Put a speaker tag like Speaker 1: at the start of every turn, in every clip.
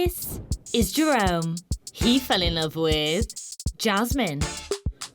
Speaker 1: This is Jerome. He fell in love with Jasmine.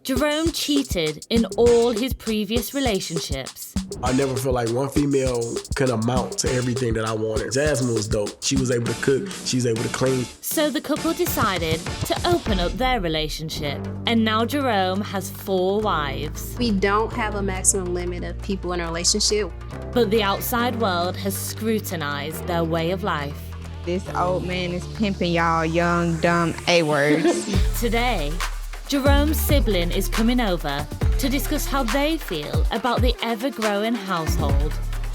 Speaker 1: Jerome cheated in all his previous relationships.
Speaker 2: I never felt like one female could amount to everything that I wanted. Jasmine was dope. She was able to cook. She was able to clean.
Speaker 1: So the couple decided to open up their relationship. And now Jerome has 4 wives.
Speaker 3: We don't have a maximum limit of people in a relationship.
Speaker 1: But the outside world has scrutinized their way of life.
Speaker 4: This old man is pimping y'all young, dumb A-words.
Speaker 1: Today, Jerome's sibling is coming over to discuss how they feel about the ever-growing household.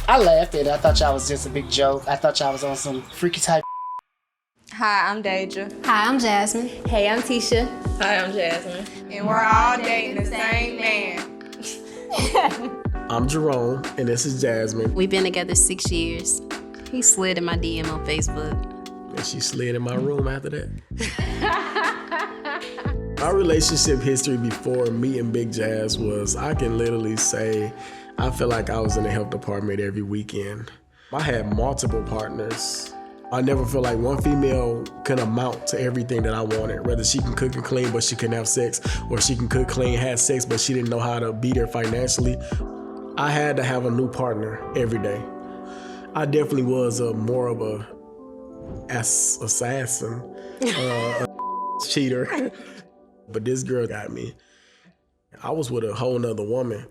Speaker 5: I laughed at it. I thought y'all was just a big joke. I thought y'all was on some freaky type.
Speaker 4: Hi, I'm Deja.
Speaker 3: Hi, I'm Jasmine.
Speaker 6: Hey, I'm Tisha.
Speaker 7: Hi, I'm Jasmine.
Speaker 4: And we're all dating the same man.
Speaker 2: I'm Jerome, and this is Jasmine.
Speaker 3: We've been together 6 years. He slid in my DM on Facebook.
Speaker 2: And she slid in my room after that. Our relationship history before meeting Big Jazz was, I can literally say, I feel like I was in the health department every weekend. I had multiple partners. I never felt like one female could amount to everything that I wanted. Whether she can cook and clean, but she couldn't have sex, or she can cook, clean, have sex, but she didn't know how to be there financially. I had to have a new partner every day. I definitely was more of a assassin, a cheater. But this girl got me. I was with a whole nother woman.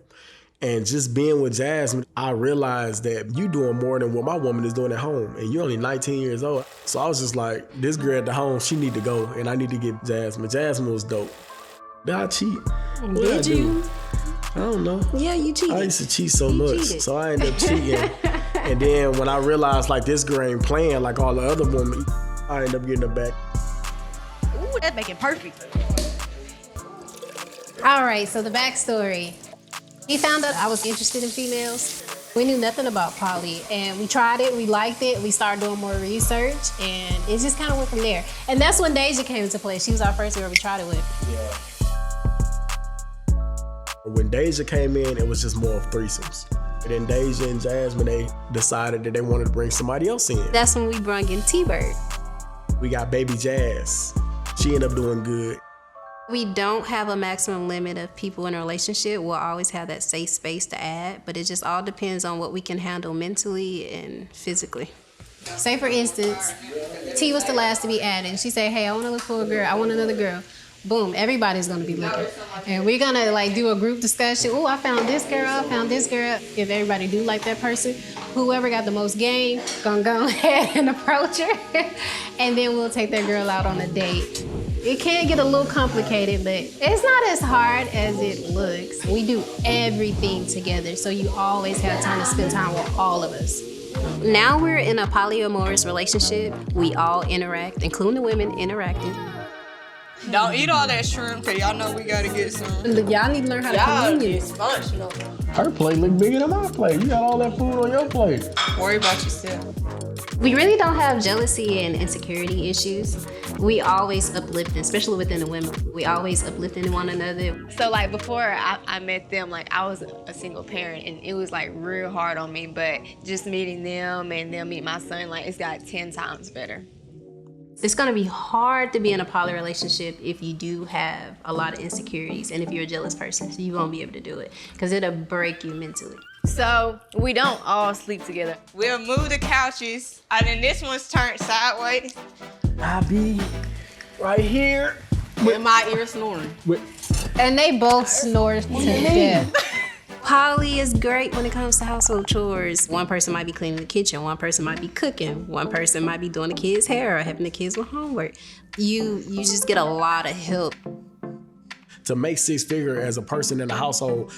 Speaker 2: And just being with Jasmine, I realized that you doing more than what my woman is doing at home. And you're only 19 years old. So I was just like, this girl at the home, she need to go. And I need to get Jasmine. Jasmine was dope. Did I cheat? What
Speaker 3: Did you?
Speaker 2: I don't know.
Speaker 3: Yeah, you cheated.
Speaker 2: I used to cheat so much. So I ended up cheating. And then when I realized like this girl ain't playing like all the other women, I ended up getting her back.
Speaker 6: Ooh, that's making perfect.
Speaker 3: All right, so the backstory. He found out I was interested in females. We knew nothing about poly, and we tried it, we liked it, we started doing more research, and it just kind of went from there. And that's when Deja came into play. She was our first girl we tried it with.
Speaker 2: Yeah. When Deja came in, it was just more of threesomes. And then Deja and Jasmine, they decided that they wanted to bring somebody else in.
Speaker 3: That's when we brought in T-Bird.
Speaker 2: We got Baby Jazz. She ended up doing good.
Speaker 3: We don't have a maximum limit of people in a relationship. We'll always have that safe space to add, but it just all depends on what we can handle mentally and physically. Say for instance, T was the last to be added, and she said, hey, I want to look for a girl, I want another girl. Boom, everybody's gonna be looking. And we're gonna like do a group discussion. Oh, I found this girl, I found this girl. If everybody do like that person, whoever got the most game, gonna go ahead and approach her. And then we'll take that girl out on a date. It can get a little complicated, but it's not as hard as it looks. We do everything together, so you always have time to spend time with all of us. Now we're in a polyamorous relationship. We all interact, including the women interacting.
Speaker 4: Don't eat all that shrimp, because y'all know we got to get some.
Speaker 3: Y'all need to learn how to
Speaker 7: Y'all
Speaker 3: communicate.
Speaker 7: dysfunctional.
Speaker 2: Her plate look bigger than my plate. You got all that food on your plate.
Speaker 4: Worry about yourself.
Speaker 3: We really don't have jealousy and insecurity issues. We always uplift, especially within the women. We always uplifting one another.
Speaker 4: So like before I met them, like I was a single parent and it was like real hard on me, but just meeting them and them meet my son, like it's got 10 times better.
Speaker 3: It's gonna be hard to be in a poly relationship if you do have a lot of insecurities and if you're a jealous person, so you won't be able to do it because it'll break you mentally.
Speaker 4: So we don't all sleep together. We'll move the couches, and then this one's turned sideways.
Speaker 2: I be right here.
Speaker 7: With my ear snoring.
Speaker 3: And they both snore to death. Poly is great when it comes to household chores. One person might be cleaning the kitchen, one person might be cooking, one person might be doing the kids' hair or helping the kids with homework. You just get a lot of help.
Speaker 2: To make 6 figure as a person in a household,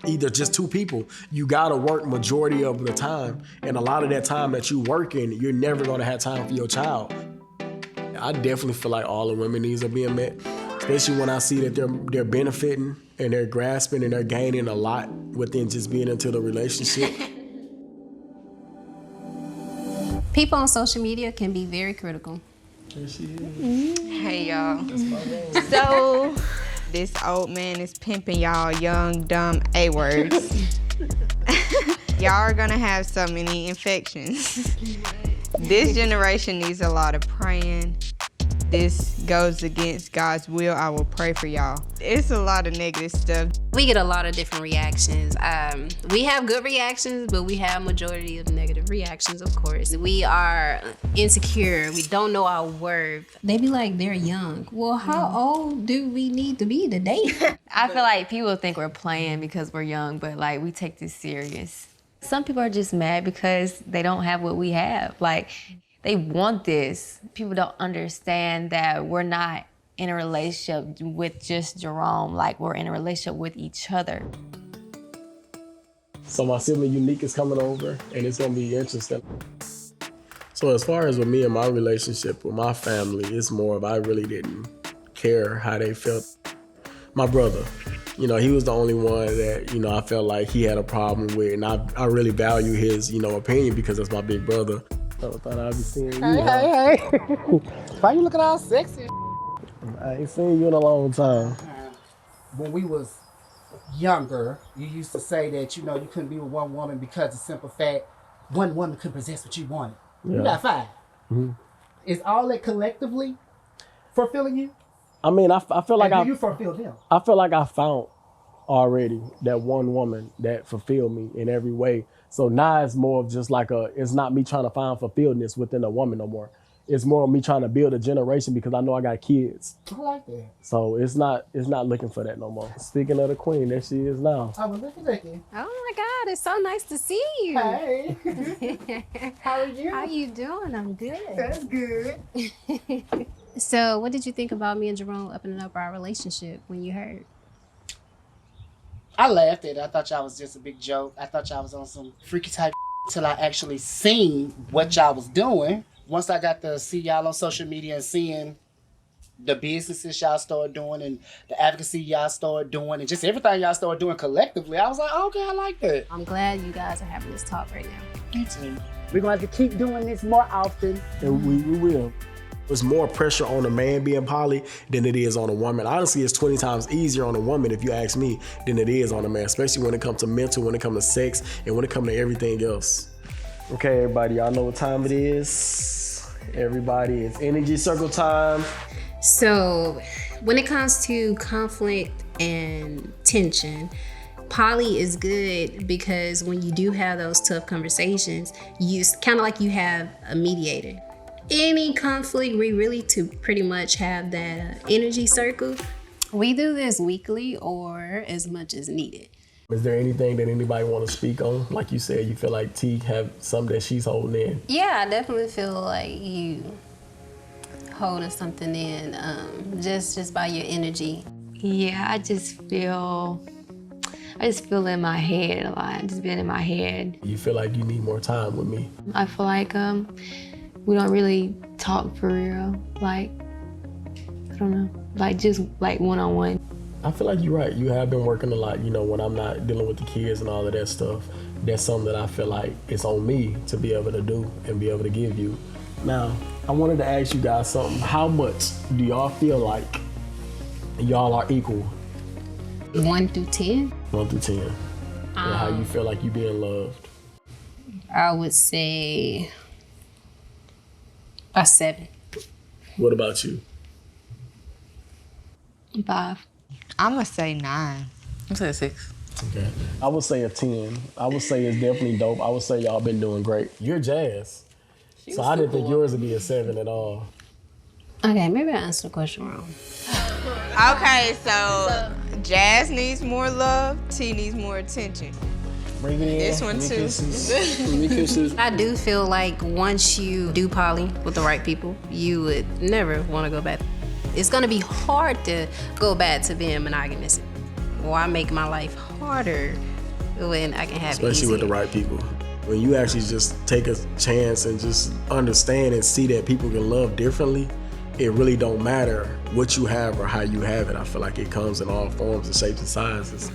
Speaker 2: either just 2 people, you gotta work majority of the time. And a lot of that time that you working, you're never gonna have time for your child. I definitely feel like all the women needs are being met, especially when I see that they're benefiting and they're grasping and they're gaining a lot within just being into the relationship.
Speaker 3: People on social media can be very critical.
Speaker 2: There she is.
Speaker 4: Hey y'all. So this old man is pimping y'all young, dumb A-words. Y'all are gonna have so many infections.
Speaker 8: This generation needs a lot of praying. This goes against God's will. I will pray for y'all. It's a lot of negative stuff.
Speaker 3: We get a lot of different reactions. We have good reactions, but we have majority of negative reactions, of course. We are insecure. We don't know our worth. They be like, they're young. Well, how old do we need to be to date?
Speaker 4: I feel like people think we're playing because we're young, but like we take this serious. Some people are just mad because they don't have what we have. Like, they want this. People don't understand that we're not in a relationship with just Jerome. Like, we're in a relationship with each other.
Speaker 2: So my sibling Unique is coming over, and it's gonna be interesting. So as far as with me and my relationship with my family, it's more of I really didn't care how they felt. My brother, he was the only one that, I felt like he had a problem with, and I really value his, opinion because that's my big brother. I thought I'd be seeing you.
Speaker 5: Hey. Why you looking all sexy?
Speaker 2: I ain't seen you in a long time.
Speaker 5: When we was younger, you used to say that, you couldn't be with one woman because of simple fact, one woman could possess what you wanted. Yeah. You got 5. Mm-hmm. Is all that collectively fulfilling you?
Speaker 2: I mean, I feel like
Speaker 5: you fulfill them?
Speaker 2: I feel like I found already that one woman that fulfilled me in every way. So now it's more of just like it's not me trying to find fulfilledness within a woman no more. It's more of me trying to build a generation because I know I got kids.
Speaker 5: I like that.
Speaker 2: So it's not looking for that no more. Speaking of the queen, there she is now.
Speaker 5: Oh, well, looky.
Speaker 3: Oh my God, it's so nice to see you.
Speaker 5: Hey. How are you?
Speaker 3: How you doing? I'm good.
Speaker 5: That's good.
Speaker 3: So what did you think about me and Jerome opening up our relationship when you heard?
Speaker 5: I laughed at it. I thought y'all was just a big joke. I thought y'all was on some freaky type till I actually seen what y'all was doing. Once I got to see y'all on social media and seeing the businesses y'all started doing and the advocacy y'all started doing and just everything y'all started doing collectively, I was like, okay, I like that.
Speaker 3: I'm glad you guys are having this talk right now.
Speaker 5: Me too. We're going to have to keep doing this more often.
Speaker 2: And we will. There's more pressure on a man being poly than it is on a woman. Honestly, it's 20 times easier on a woman, if you ask me, than it is on a man, especially when it comes to mental, when it comes to sex, and when it comes to everything else. Okay, everybody, y'all know what time it is. Everybody, it's energy circle time.
Speaker 3: So when it comes to conflict and tension, poly is good because when you do have those tough conversations, it's kind of like you have a mediator. Any conflict, we really to pretty much have that energy circle. We do this weekly or as much as needed.
Speaker 2: Is there anything that anybody want to speak on? Like you said, you feel like T have something that she's holding in.
Speaker 3: Yeah, I definitely feel like you holding something in just by your energy.
Speaker 4: Yeah, I just feel in my head a lot, just being in my head.
Speaker 2: You feel like you need more time with me?
Speaker 4: I feel like we don't really talk for real. Like, I don't know, like just like one-on-one.
Speaker 2: I feel like you're right. You have been working a lot, when I'm not dealing with the kids and all of that stuff. That's something that I feel like it's on me to be able to do and be able to give you. Now, I wanted to ask you guys something. How much do y'all feel like y'all are equal?
Speaker 3: 1 through 10?
Speaker 2: 1 through 10. And how you feel like you being loved?
Speaker 3: I would say a 7.
Speaker 2: What about you?
Speaker 4: 5.
Speaker 8: I'm going to say 9.
Speaker 7: I'm saying 6.
Speaker 2: Okay. I would say a 10. I would say it's definitely dope. I would say y'all been doing great. You're Jazz. So I didn't think yours would be a 7 at all.
Speaker 3: Okay, maybe I answered the question wrong.
Speaker 8: Okay, so Jazz needs more love, T needs more attention.
Speaker 2: Bring it in.
Speaker 8: This one too.
Speaker 3: I do feel like once you do poly with the right people, you would never want to go back. It's going to be hard to go back to being monogamous. Why make my life harder when I can have it
Speaker 2: Especially
Speaker 3: easier?
Speaker 2: with the right people. When you actually just take a chance and just understand and see that people can love differently, it really don't matter what you have or how you have it. I feel like it comes in all forms and shapes and sizes.